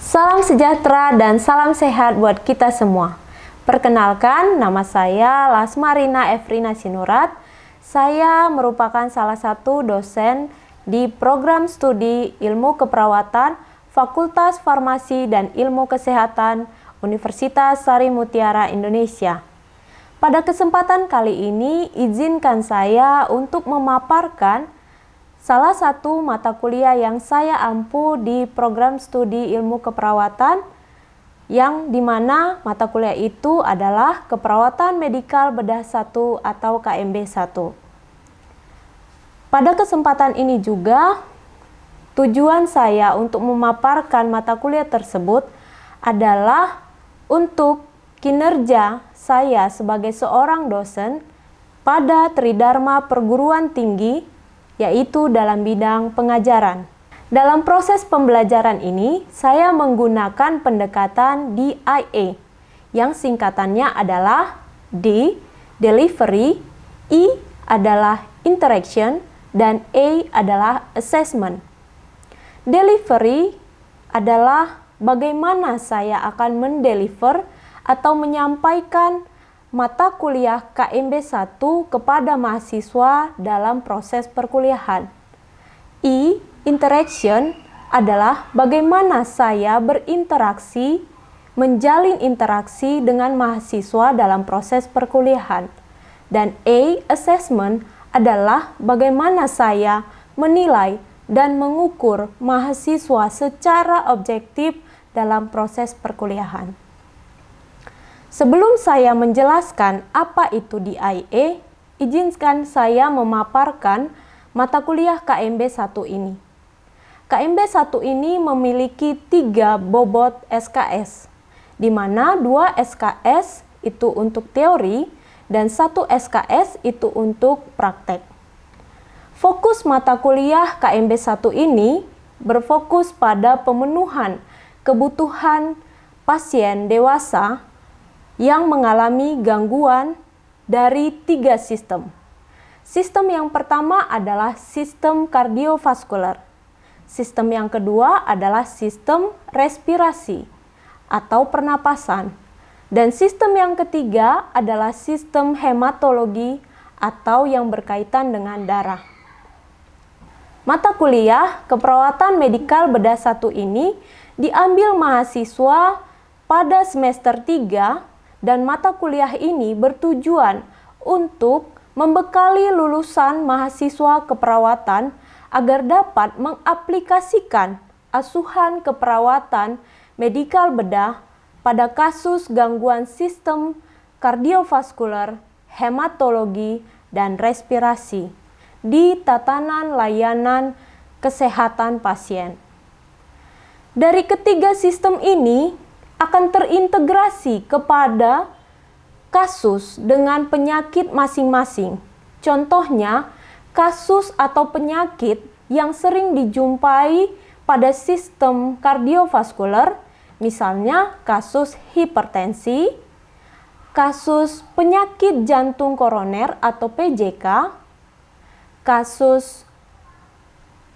Salam sejahtera dan salam sehat buat kita semua. Perkenalkan, nama saya Lasmarina Efrina Sinurat. Saya merupakan salah satu dosen di program studi Ilmu Keperawatan Fakultas Farmasi dan Ilmu Kesehatan Universitas Sari Mutiara Indonesia. Pada kesempatan kali ini, izinkan saya untuk memaparkan salah satu mata kuliah yang saya ampu di program studi Ilmu Keperawatan, yang dimana mata kuliah itu adalah Keperawatan Medikal Bedah 1 atau KMB 1. Pada kesempatan ini juga, tujuan saya untuk memaparkan mata kuliah tersebut adalah untuk kinerja saya sebagai seorang dosen pada Tridharma Perguruan Tinggi, yaitu dalam bidang pengajaran. Dalam proses pembelajaran ini, saya menggunakan pendekatan DIA, yang singkatannya adalah D, Delivery, I adalah Interaction, dan A adalah Assessment. Delivery adalah bagaimana saya akan mendeliver atau menyampaikan mata kuliah KMB 1 kepada mahasiswa dalam proses perkuliahan. I, Interaction, adalah bagaimana saya berinteraksi, menjalin interaksi dengan mahasiswa dalam proses perkuliahan. Dan A, Assessment, adalah bagaimana saya menilai dan mengukur mahasiswa secara objektif dalam proses perkuliahan. Sebelum saya menjelaskan apa itu DIA, izinkan saya memaparkan mata kuliah KMB 1 ini. KMB 1 ini memiliki 3 bobot SKS, di mana 2 SKS itu untuk teori dan 1 SKS itu untuk praktek. Fokus mata kuliah KMB 1 ini berfokus pada pemenuhan kebutuhan pasien dewasa yang mengalami gangguan dari 3 sistem. Sistem yang pertama adalah sistem kardiovaskular. Sistem yang kedua adalah sistem respirasi atau pernapasan. Dan sistem yang ketiga adalah sistem hematologi atau yang berkaitan dengan darah. Mata kuliah Keperawatan Medikal Bedah 1 ini diambil mahasiswa pada semester 3. Dan mata kuliah ini bertujuan untuk membekali lulusan mahasiswa keperawatan agar dapat mengaplikasikan asuhan keperawatan medikal bedah pada kasus gangguan sistem kardiovaskular, hematologi, dan respirasi di tatanan layanan kesehatan pasien. Dari ketiga sistem ini akan terintegrasi kepada kasus dengan penyakit masing-masing. Contohnya, kasus atau penyakit yang sering dijumpai pada sistem kardiovaskular, misalnya kasus hipertensi, kasus penyakit jantung koroner atau PJK, kasus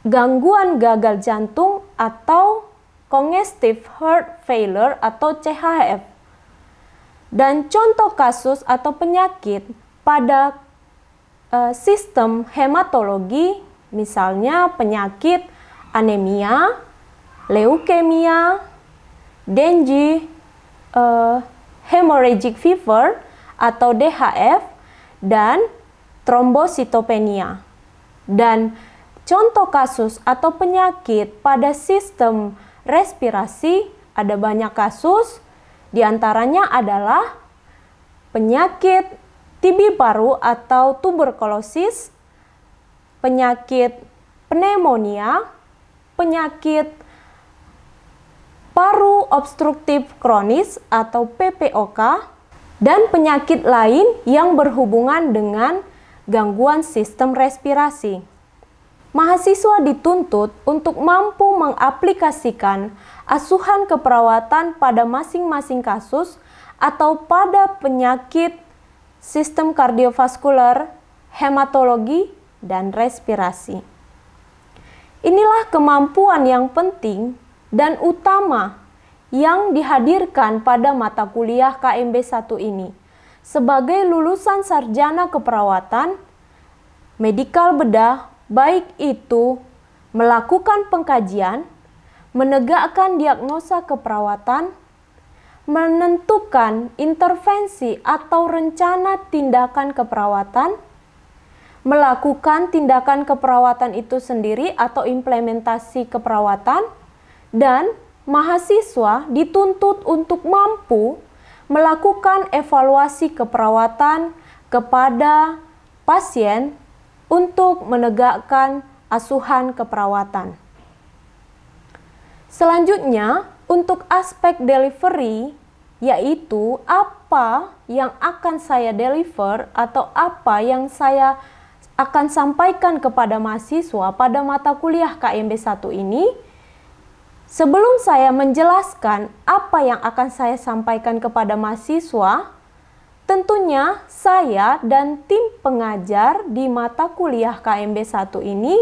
gangguan gagal jantung atau congestive heart failure atau CHF. Dan contoh kasus atau penyakit pada sistem hematologi, misalnya penyakit anemia, leukemia, dengue, hemorrhagic fever atau DHF, dan trombositopenia. Dan contoh kasus atau penyakit pada sistem respirasi ada banyak kasus, diantaranya adalah penyakit TB paru atau tuberkulosis, penyakit pneumonia, penyakit paru obstruktif kronis atau PPOK, dan penyakit lain yang berhubungan dengan gangguan sistem respirasi. Mahasiswa dituntut untuk mampu mengaplikasikan asuhan keperawatan pada masing-masing kasus atau pada penyakit sistem kardiovaskular, hematologi, dan respirasi. Inilah kemampuan yang penting dan utama yang dihadirkan pada mata kuliah KMB 1 ini sebagai lulusan sarjana keperawatan, medikal bedah, baik itu melakukan pengkajian, menegakkan diagnosa keperawatan, menentukan intervensi atau rencana tindakan keperawatan, melakukan tindakan keperawatan itu sendiri atau implementasi keperawatan, dan mahasiswa dituntut untuk mampu melakukan evaluasi keperawatan kepada pasien untuk menegakkan asuhan keperawatan. Selanjutnya, untuk aspek delivery, yaitu apa yang akan saya deliver atau apa yang saya akan sampaikan kepada mahasiswa pada mata kuliah KMB 1 ini. Sebelum saya menjelaskan apa yang akan saya sampaikan kepada mahasiswa, tentunya saya dan tim pengajar di mata kuliah KMB 1 ini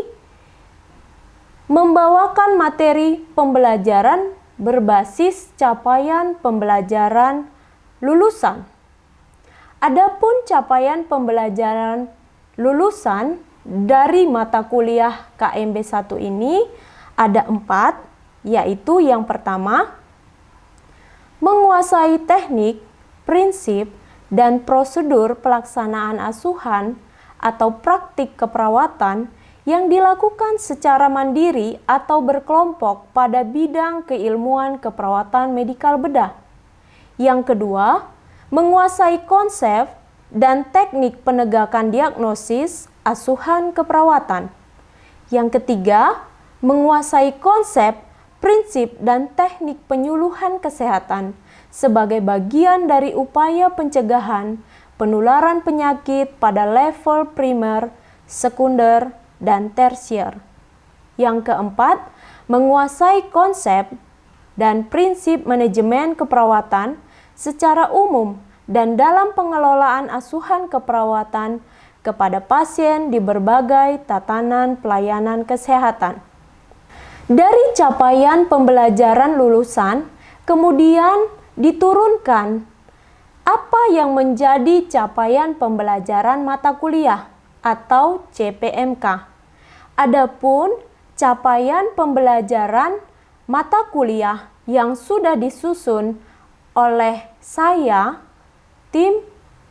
membawakan materi pembelajaran berbasis capaian pembelajaran lulusan. Adapun capaian pembelajaran lulusan dari mata kuliah KMB 1 ini ada 4, yaitu yang pertama, menguasai teknik, prinsip, dan prosedur pelaksanaan asuhan atau praktik keperawatan yang dilakukan secara mandiri atau berkelompok pada bidang keilmuan keperawatan medikal bedah. Yang kedua, menguasai konsep dan teknik penegakan diagnosis asuhan keperawatan. Yang ketiga, menguasai konsep, prinsip, dan teknik penyuluhan kesehatan sebagai bagian dari upaya pencegahan penularan penyakit pada level primer, sekunder, dan tersier. Yang keempat, menguasai konsep dan prinsip manajemen keperawatan secara umum dan dalam pengelolaan asuhan keperawatan kepada pasien di berbagai tatanan pelayanan kesehatan. Dari capaian pembelajaran lulusan, kemudian diturunkan apa yang menjadi capaian pembelajaran mata kuliah atau CPMK. Adapun capaian pembelajaran mata kuliah yang sudah disusun oleh saya, tim,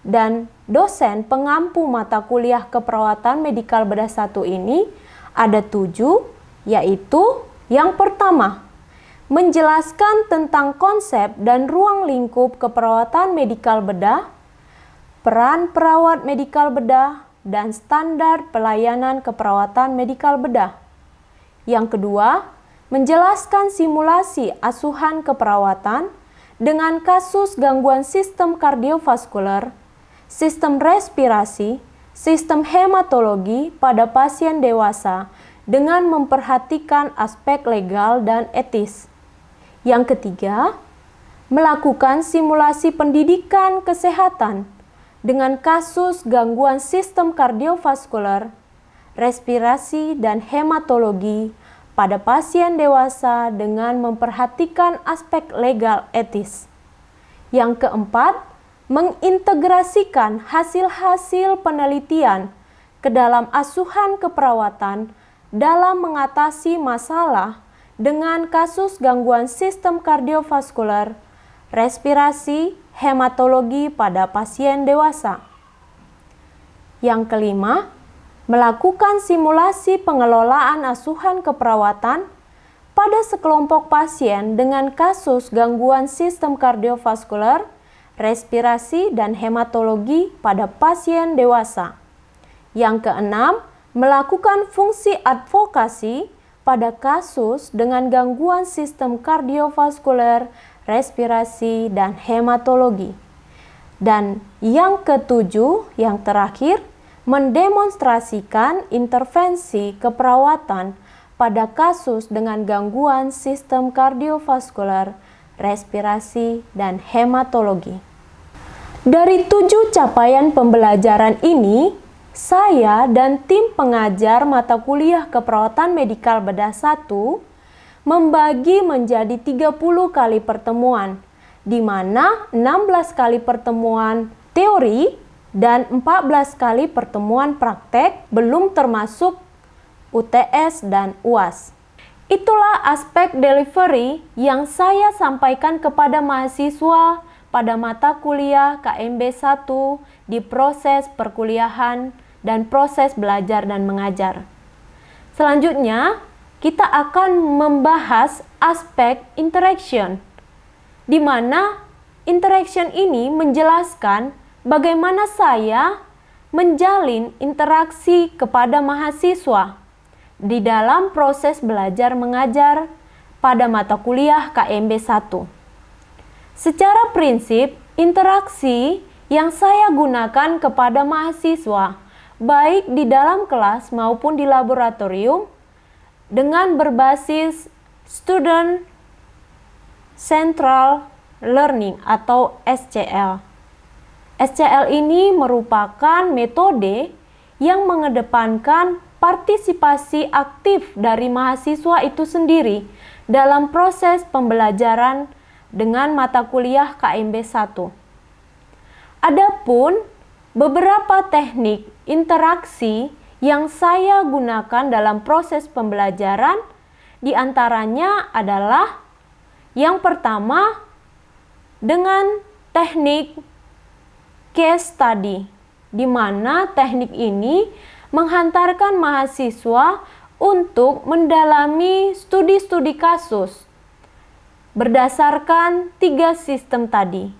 dan dosen pengampu mata kuliah keperawatan medikal bedah 1 ini ada 7, yaitu yang pertama, menjelaskan tentang konsep dan ruang lingkup keperawatan medikal bedah, peran perawat medikal bedah, dan standar pelayanan keperawatan medikal bedah. Yang kedua, menjelaskan simulasi asuhan keperawatan dengan kasus gangguan sistem kardiovaskular, sistem respirasi, sistem hematologi pada pasien dewasa dengan memperhatikan aspek legal dan etis. Yang ketiga, melakukan simulasi pendidikan kesehatan dengan kasus gangguan sistem kardiovaskular, respirasi, dan hematologi pada pasien dewasa dengan memperhatikan aspek legal etis. Yang keempat, mengintegrasikan hasil-hasil penelitian ke dalam asuhan keperawatan dalam mengatasi masalah dengan kasus gangguan sistem kardiovaskular, respirasi, hematologi pada pasien dewasa. Yang kelima, melakukan simulasi pengelolaan asuhan keperawatan pada sekelompok pasien dengan kasus gangguan sistem kardiovaskular, respirasi, dan hematologi pada pasien dewasa. Yang keenam, melakukan fungsi advokasi pada kasus dengan gangguan sistem kardiovaskular, respirasi, dan hematologi. Dan yang ketujuh, yang terakhir, mendemonstrasikan intervensi keperawatan pada kasus dengan gangguan sistem kardiovaskular, respirasi, dan hematologi. Dari 7 capaian pembelajaran ini, saya dan tim pengajar mata kuliah keperawatan medikal bedah 1 membagi menjadi 30 kali pertemuan, di mana 16 kali pertemuan teori dan 14 kali pertemuan praktek, belum termasuk UTS dan UAS. Itulah aspek delivery yang saya sampaikan kepada mahasiswa pada mata kuliah KMB 1 di proses perkuliahan dan proses belajar dan mengajar. Selanjutnya, kita akan membahas aspek interaction, di mana interaction ini menjelaskan bagaimana saya menjalin interaksi kepada mahasiswa di dalam proses belajar mengajar pada mata kuliah KMB 1. Secara prinsip, interaksi yang saya gunakan kepada mahasiswa, baik di dalam kelas maupun di laboratorium, dengan berbasis Student Central Learning atau SCL. SCL ini merupakan metode yang mengedepankan partisipasi aktif dari mahasiswa itu sendiri dalam proses pembelajaran dengan mata kuliah KMB 1. Adapun beberapa teknik interaksi yang saya gunakan dalam proses pembelajaran, diantaranya adalah yang pertama dengan teknik case study, di mana teknik ini menghantarkan mahasiswa untuk mendalami studi-studi kasus berdasarkan 3 sistem tadi,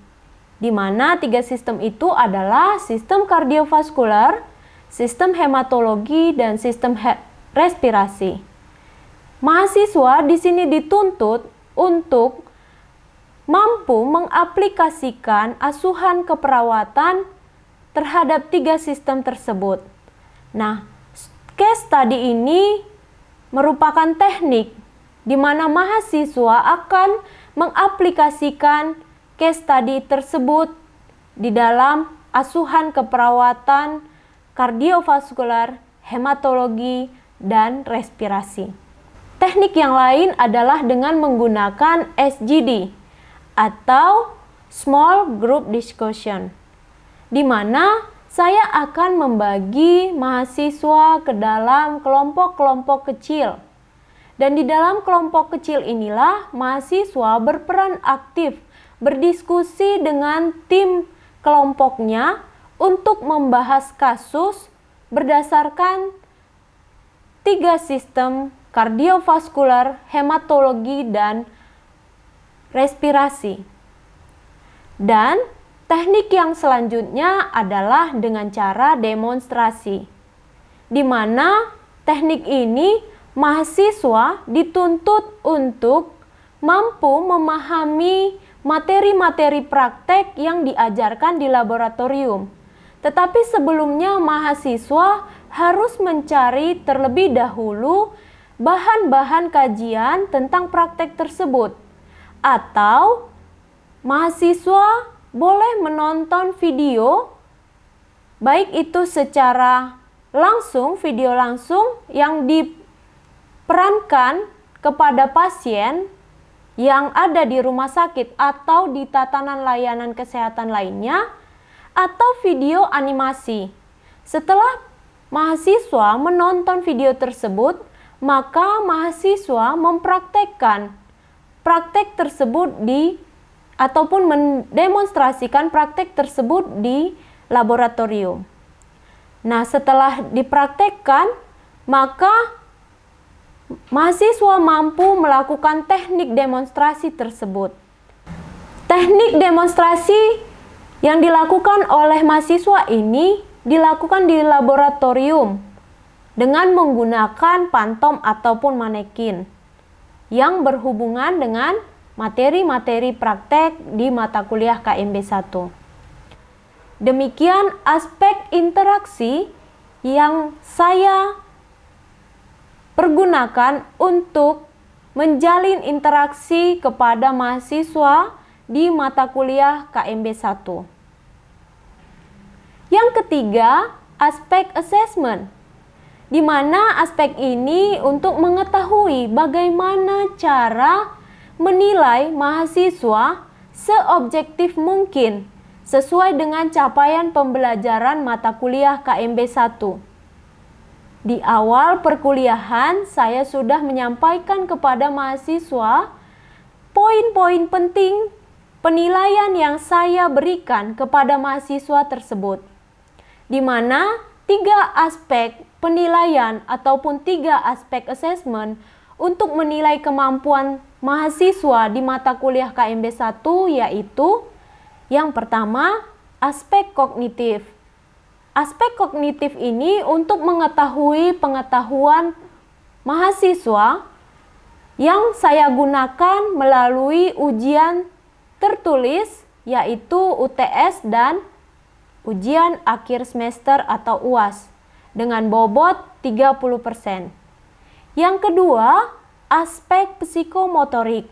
di mana 3 sistem itu adalah sistem kardiovaskular, sistem hematologi, dan sistem respirasi. Mahasiswa di sini dituntut untuk mampu mengaplikasikan asuhan keperawatan terhadap 3 sistem tersebut. Nah, case study ini merupakan teknik di mana mahasiswa akan mengaplikasikan case study tersebut di dalam asuhan keperawatan kardiovaskular, hematologi, dan respirasi. Teknik yang lain adalah dengan menggunakan SGD atau Small Group Discussion, di mana saya akan membagi mahasiswa ke dalam kelompok-kelompok kecil. Dan di dalam kelompok kecil inilah mahasiswa berperan aktif berdiskusi dengan tim kelompoknya untuk membahas kasus berdasarkan 3 sistem kardiovaskular, hematologi, dan respirasi. Dan teknik yang selanjutnya adalah dengan cara demonstrasi, di mana teknik ini mahasiswa dituntut untuk mampu memahami materi-materi praktek yang diajarkan di laboratorium. Tetapi sebelumnya mahasiswa harus mencari terlebih dahulu bahan-bahan kajian tentang praktek tersebut. Atau mahasiswa boleh menonton video, baik itu secara langsung, video langsung yang diperankan kepada pasien yang ada di rumah sakit atau di tatanan layanan kesehatan lainnya, atau video animasi. Setelah mahasiswa menonton video tersebut, maka mahasiswa mempraktekkan praktek tersebut ataupun mendemonstrasikan praktek tersebut di laboratorium. Nah, setelah dipraktekkan, maka mahasiswa mampu melakukan teknik demonstrasi tersebut. Teknik demonstrasi yang dilakukan oleh mahasiswa ini dilakukan di laboratorium dengan menggunakan pantom ataupun manekin yang berhubungan dengan materi-materi praktek di mata kuliah KMB 1. Demikian aspek interaksi yang saya pergunakan untuk menjalin interaksi kepada mahasiswa di mata kuliah KMB 1. Yang ketiga, aspek assessment, di mana aspek ini untuk mengetahui bagaimana cara menilai mahasiswa seobjektif mungkin sesuai dengan capaian pembelajaran mata kuliah KMB 1. Di awal perkuliahan, saya sudah menyampaikan kepada mahasiswa poin-poin penting penilaian yang saya berikan kepada mahasiswa tersebut, di mana 3 aspek penilaian ataupun 3 aspek assessment untuk menilai kemampuan mahasiswa di mata kuliah KMB 1, yaitu yang pertama, aspek kognitif. Aspek kognitif ini untuk mengetahui pengetahuan mahasiswa yang saya gunakan melalui ujian tertulis, yaitu UTS dan ujian akhir semester atau UAS dengan bobot 30%. Yang kedua, aspek psikomotorik,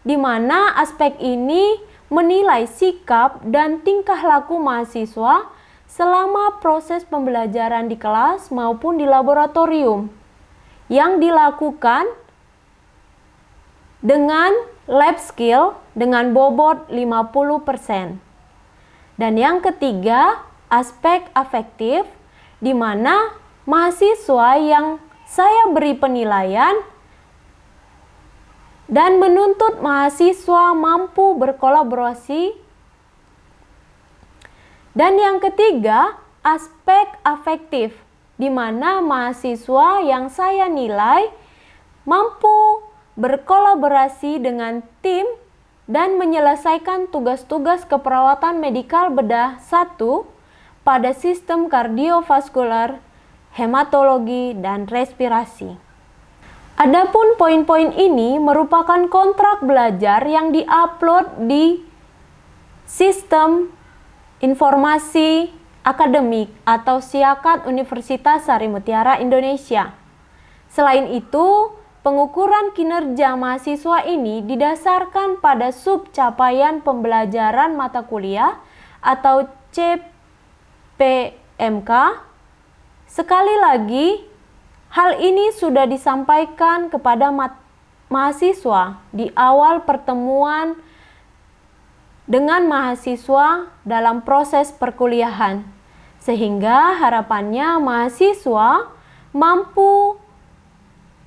di mana aspek ini menilai sikap dan tingkah laku mahasiswa selama proses pembelajaran di kelas maupun di laboratorium yang dilakukan dengan lab skill dengan bobot 50%. Dan yang ketiga, aspek afektif, di mana mahasiswa yang saya beri penilaian dan menuntut mahasiswa mampu berkolaborasi. Dan yang ketiga, aspek afektif, di mana mahasiswa yang saya nilai mampu berkolaborasi dengan tim dan menyelesaikan tugas-tugas keperawatan medikal bedah 1 pada sistem kardiovaskular, hematologi, dan respirasi. Adapun poin-poin ini merupakan kontrak belajar yang diupload di sistem informasi akademik atau SIAKAD Universitas Sari Mutiara Indonesia. Selain itu, pengukuran kinerja mahasiswa ini didasarkan pada sub capaian pembelajaran mata kuliah atau CPMK. Sekali lagi, hal ini sudah disampaikan kepada mahasiswa di awal pertemuan dengan mahasiswa dalam proses perkuliahan, sehingga harapannya mahasiswa mampu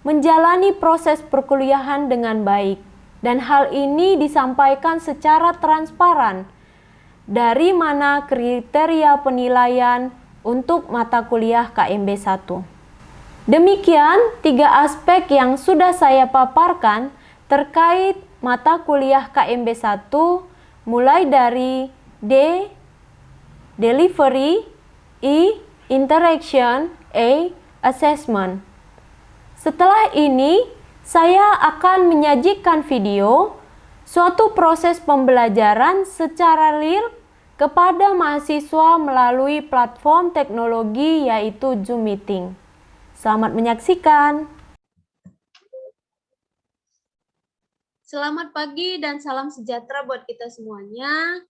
menjalani proses perkuliahan dengan baik, dan hal ini disampaikan secara transparan dari mana kriteria penilaian untuk mata kuliah KMB 1. Demikian 3 aspek yang sudah saya paparkan terkait mata kuliah KMB 1, mulai dari D. Delivery, E. Interaction, A. Assessment. Setelah ini, saya akan menyajikan video suatu proses pembelajaran secara real kepada mahasiswa melalui platform teknologi yaitu Zoom Meeting. Selamat menyaksikan. Selamat pagi dan salam sejahtera buat kita semuanya.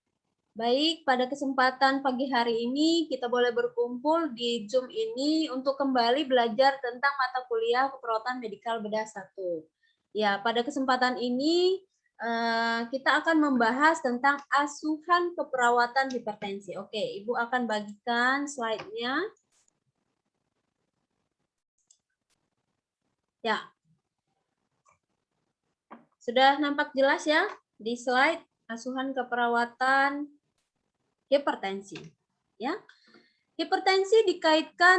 Baik, pada kesempatan pagi hari ini kita boleh berkumpul di Zoom ini untuk kembali belajar tentang mata kuliah keperawatan medikal bedah 1. Ya, pada kesempatan ini kita akan membahas tentang asuhan keperawatan hipertensi. Oke, Ibu akan bagikan slide-nya. Ya. Sudah nampak jelas ya di slide asuhan keperawatan hipertensi. Ya, hipertensi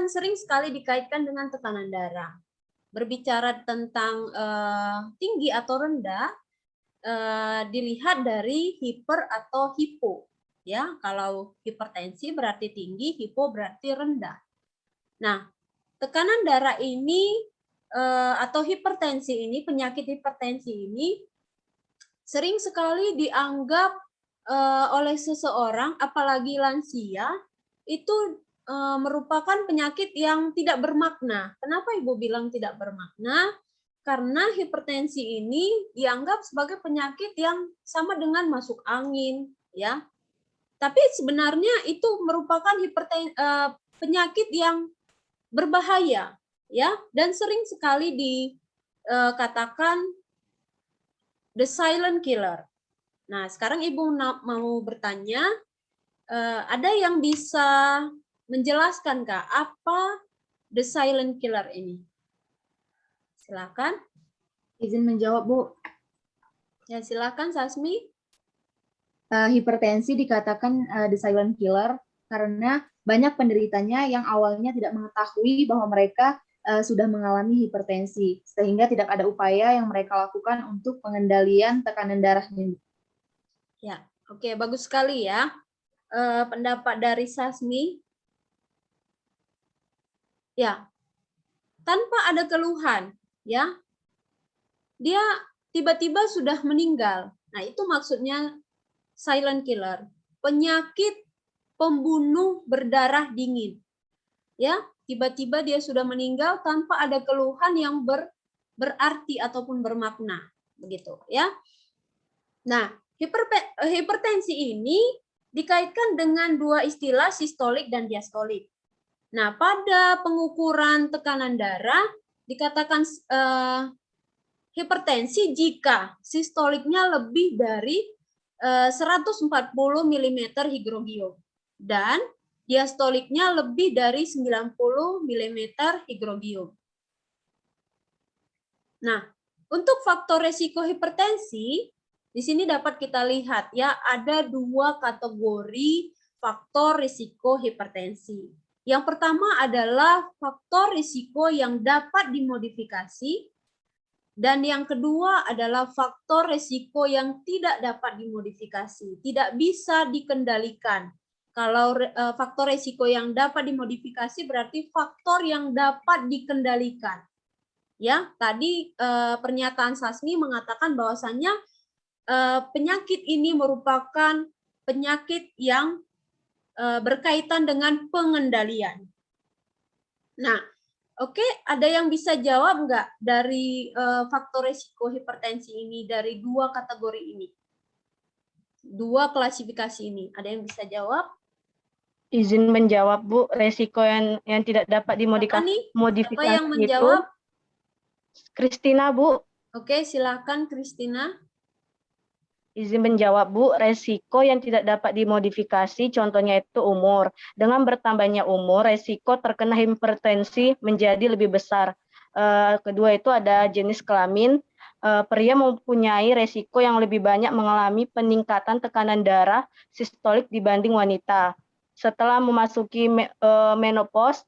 sering sekali dikaitkan dengan tekanan darah. Berbicara tentang tinggi atau rendah, dilihat dari hiper atau hipo. Ya, kalau hipertensi berarti tinggi, hipo berarti rendah. Nah, tekanan darah ini atau hipertensi ini, penyakit hipertensi ini sering sekali dianggap oleh seseorang, apalagi lansia, itu merupakan penyakit yang tidak bermakna. Kenapa Ibu bilang tidak bermakna? Karena hipertensi ini dianggap sebagai penyakit yang sama dengan masuk angin, ya. Tapi sebenarnya itu merupakan penyakit yang berbahaya. ya, dan sering sekali dikatakan the silent killer. Nah, sekarang Ibu mau bertanya, ada yang bisa menjelaskan Kak, apa the silent killer ini? Silakan. Izin menjawab, Bu. Ya, silakan Sasmi. Hipertensi dikatakan the silent killer karena banyak penderitanya yang awalnya tidak mengetahui bahwa mereka sudah mengalami hipertensi, sehingga tidak ada upaya yang mereka lakukan untuk pengendalian tekanan darahnya. Ya, oke, bagus sekali ya. Pendapat dari Sasmi. Ya, tanpa ada keluhan, ya, dia tiba-tiba sudah meninggal. Nah, itu maksudnya silent killer, penyakit pembunuh berdarah dingin. Ya, tiba-tiba dia sudah meninggal tanpa ada keluhan yang berarti ataupun bermakna, begitu ya. Nah, hipertensi ini dikaitkan dengan dua istilah sistolik dan diastolik. Nah, pada pengukuran tekanan darah dikatakan hipertensi jika sistoliknya lebih dari 140 mm higrodinum dan diastoliknya lebih dari 90 mm higrodinum. Nah, untuk faktor resiko hipertensi, di sini dapat kita lihat ya, ada dua kategori faktor risiko hipertensi. Yang pertama adalah faktor risiko yang dapat dimodifikasi, dan yang kedua adalah faktor risiko yang tidak dapat dimodifikasi, tidak bisa dikendalikan. Kalau faktor risiko yang dapat dimodifikasi berarti faktor yang dapat dikendalikan. Ya, tadi pernyataan Sasmi mengatakan bahwasannya penyakit ini merupakan penyakit yang berkaitan dengan pengendalian. Nah, oke, ada yang bisa jawab nggak dari faktor risiko hipertensi ini dari dua kategori ini? Dua klasifikasi ini. Ada yang bisa jawab? Izin menjawab, Bu. Resiko yang tidak dapat dimodifikasi Siapa yang menjawab? Kristina, Bu. Oke, silakan Kristina. Izin menjawab, Bu. Resiko yang tidak dapat dimodifikasi, contohnya itu umur. Dengan bertambahnya umur, resiko terkena hipertensi menjadi lebih besar. Kedua itu ada jenis kelamin. Pria mempunyai resiko yang lebih banyak mengalami peningkatan tekanan darah sistolik dibanding wanita. Setelah memasuki menopause,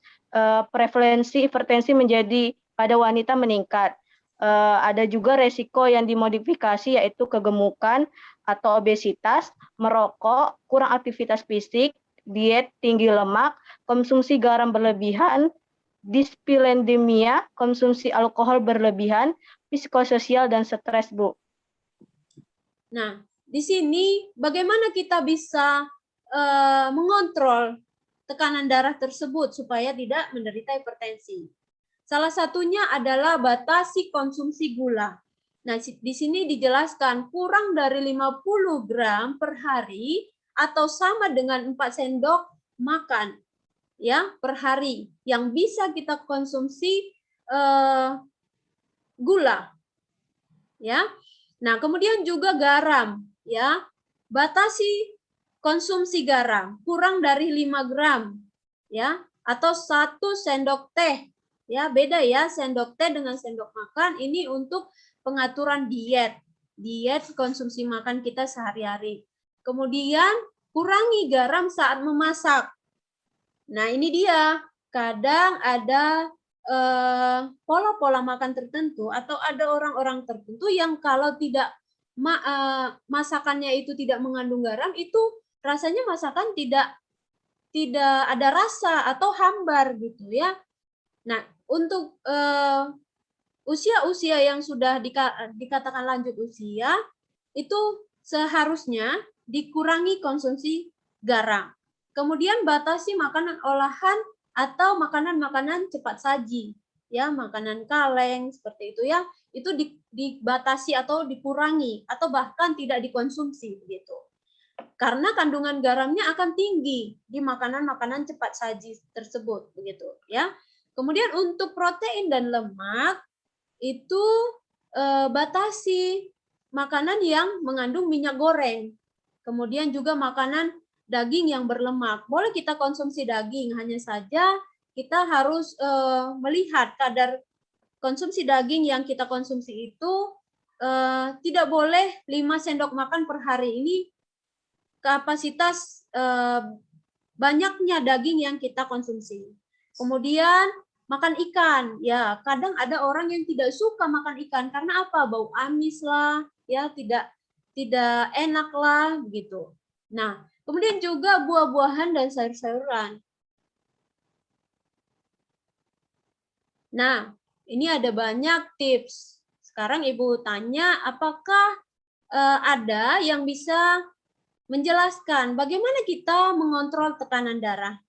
prevalensi hipertensi menjadi pada wanita meningkat. Ada juga resiko yang dimodifikasi yaitu kegemukan atau obesitas, merokok, kurang aktivitas fisik, diet tinggi lemak, konsumsi garam berlebihan, dislipidemia, konsumsi alkohol berlebihan, psikososial dan stres, Bu. Nah, di sini bagaimana kita bisa mengontrol tekanan darah tersebut supaya tidak menderita hipertensi? Salah satunya adalah batasi konsumsi gula. Nah, di sini dijelaskan kurang dari 50 gram per hari atau sama dengan 4 sendok makan ya per hari yang bisa kita konsumsi gula. Ya. Nah, kemudian juga garam ya. Batasi konsumsi garam kurang dari 5 gram ya atau 1 sendok teh. Ya, beda ya sendok teh dengan sendok makan ini untuk pengaturan diet. Diet konsumsi makan kita sehari-hari. Kemudian kurangi garam saat memasak. Nah, ini dia. Kadang ada pola-pola makan tertentu atau ada orang-orang tertentu yang kalau tidak masakannya itu tidak mengandung garam, itu rasanya masakan tidak ada rasa atau hambar gitu ya. Nah, untuk usia-usia yang sudah dikatakan lanjut usia, itu seharusnya dikurangi konsumsi garam. Kemudian batasi makanan olahan atau makanan-makanan cepat saji, ya, makanan kaleng seperti itu ya, itu dibatasi atau dikurangi atau bahkan tidak dikonsumsi begitu. Karena kandungan garamnya akan tinggi di makanan-makanan cepat saji tersebut begitu, ya. Kemudian untuk protein dan lemak itu batasi makanan yang mengandung minyak goreng. Kemudian juga makanan daging yang berlemak. Boleh kita konsumsi daging, hanya saja kita harus melihat kadar konsumsi daging yang kita konsumsi itu tidak boleh 5 sendok makan per hari. Ini kapasitas banyaknya daging yang kita konsumsi. Kemudian makan ikan, ya kadang ada orang yang tidak suka makan ikan karena apa? Bau amis lah, ya tidak enak lah begitu. Nah, kemudian juga buah-buahan dan sayur-sayuran. Nah, ini ada banyak tips. Sekarang Ibu tanya, apakah ada yang bisa menjelaskan bagaimana kita mengontrol tekanan darah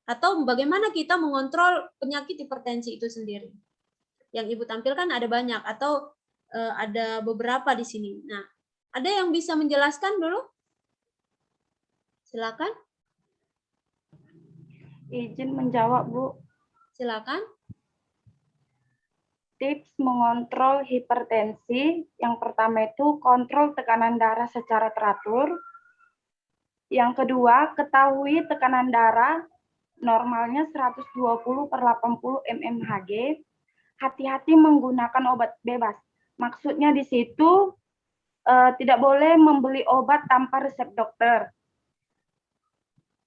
atau bagaimana kita mengontrol penyakit hipertensi itu sendiri? Yang Ibu tampilkan ada banyak atau ada beberapa di sini. Nah, ada yang bisa menjelaskan dulu? Silakan. Izin menjawab, Bu. Silakan. Tips mengontrol hipertensi, yang pertama itu kontrol tekanan darah secara teratur. Yang kedua, ketahui tekanan darah normalnya 120/80 mmHg. Hati-hati menggunakan obat bebas. Maksudnya di situ tidak boleh membeli obat tanpa resep dokter.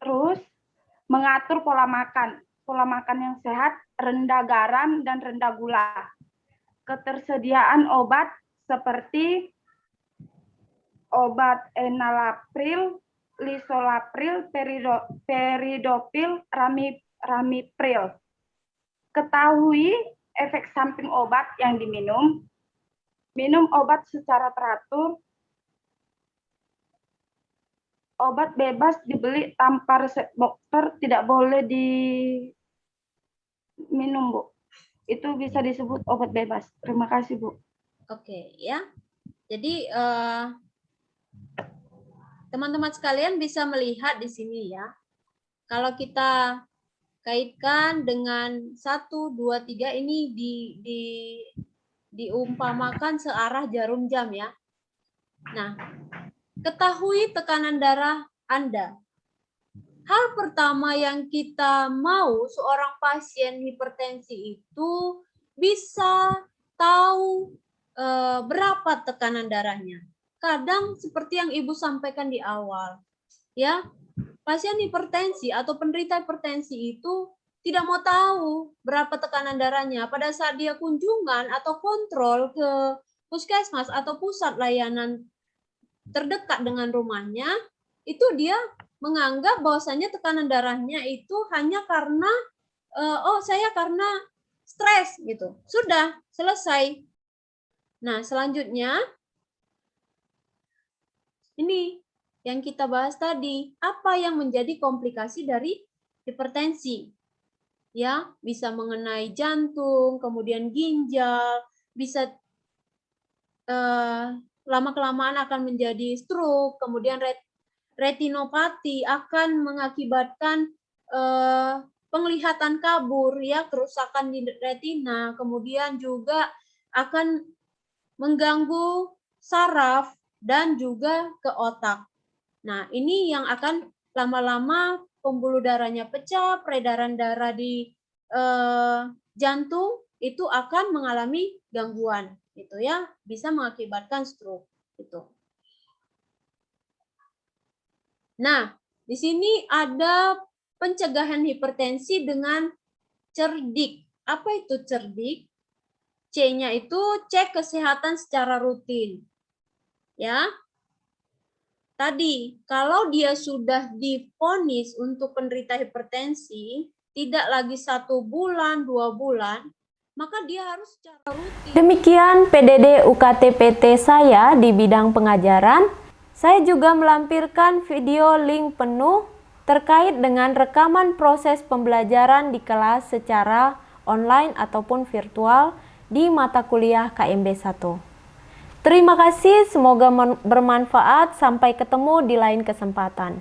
Terus, mengatur pola makan. Pola makan yang sehat, rendah garam dan rendah gula. Ketersediaan obat seperti obat enalapril, lisolapril, peridopil, ramipril. Ketahui efek samping obat yang diminum. Minum obat secara teratur. Obat bebas dibeli tanpa resep dokter, tidak boleh diminum, Bu. Itu bisa disebut obat bebas. Terima kasih, Bu. Oke, ya. Jadi teman-teman sekalian bisa melihat di sini ya. Kalau kita kaitkan dengan 1, 2, 3 ini diumpamakan searah jarum jam ya. Nah, ketahui tekanan darah Anda. Hal pertama yang kita mau seorang pasien hipertensi itu bisa tahu berapa tekanan darahnya. Kadang seperti yang Ibu sampaikan di awal, ya, pasien hipertensi atau penderita hipertensi itu tidak mau tahu berapa tekanan darahnya. Pada saat dia kunjungan atau kontrol ke puskesmas atau pusat layanan terdekat dengan rumahnya, itu dia menganggap bahwasanya tekanan darahnya itu hanya karena saya karena stres gitu. Sudah, selesai. Nah, selanjutnya ini yang kita bahas tadi, apa yang menjadi komplikasi dari hipertensi? Ya, bisa mengenai jantung, kemudian ginjal, bisa lama-kelamaan akan menjadi stroke, kemudian retinopati akan mengakibatkan penglihatan kabur, ya, kerusakan di retina, kemudian juga akan mengganggu saraf dan juga ke otak. Nah, ini yang akan lama-lama pembuluh darahnya pecah, peredaran darah di jantung itu akan mengalami gangguan, gitu ya, bisa mengakibatkan stroke, gitu. Nah, di sini ada pencegahan hipertensi dengan cerdik. Apa itu cerdik? C-nya itu cek kesehatan secara rutin. Ya. Tadi, kalau dia sudah divonis untuk penderita hipertensi, tidak lagi 1 bulan, 2 bulan, maka dia harus secara rutin. Demikian PDD UKT-PT saya di bidang pengajaran. Saya juga melampirkan video link penuh terkait dengan rekaman proses pembelajaran di kelas secara online ataupun virtual di mata kuliah KMB 1. Terima kasih, semoga bermanfaat. Sampai ketemu di lain kesempatan.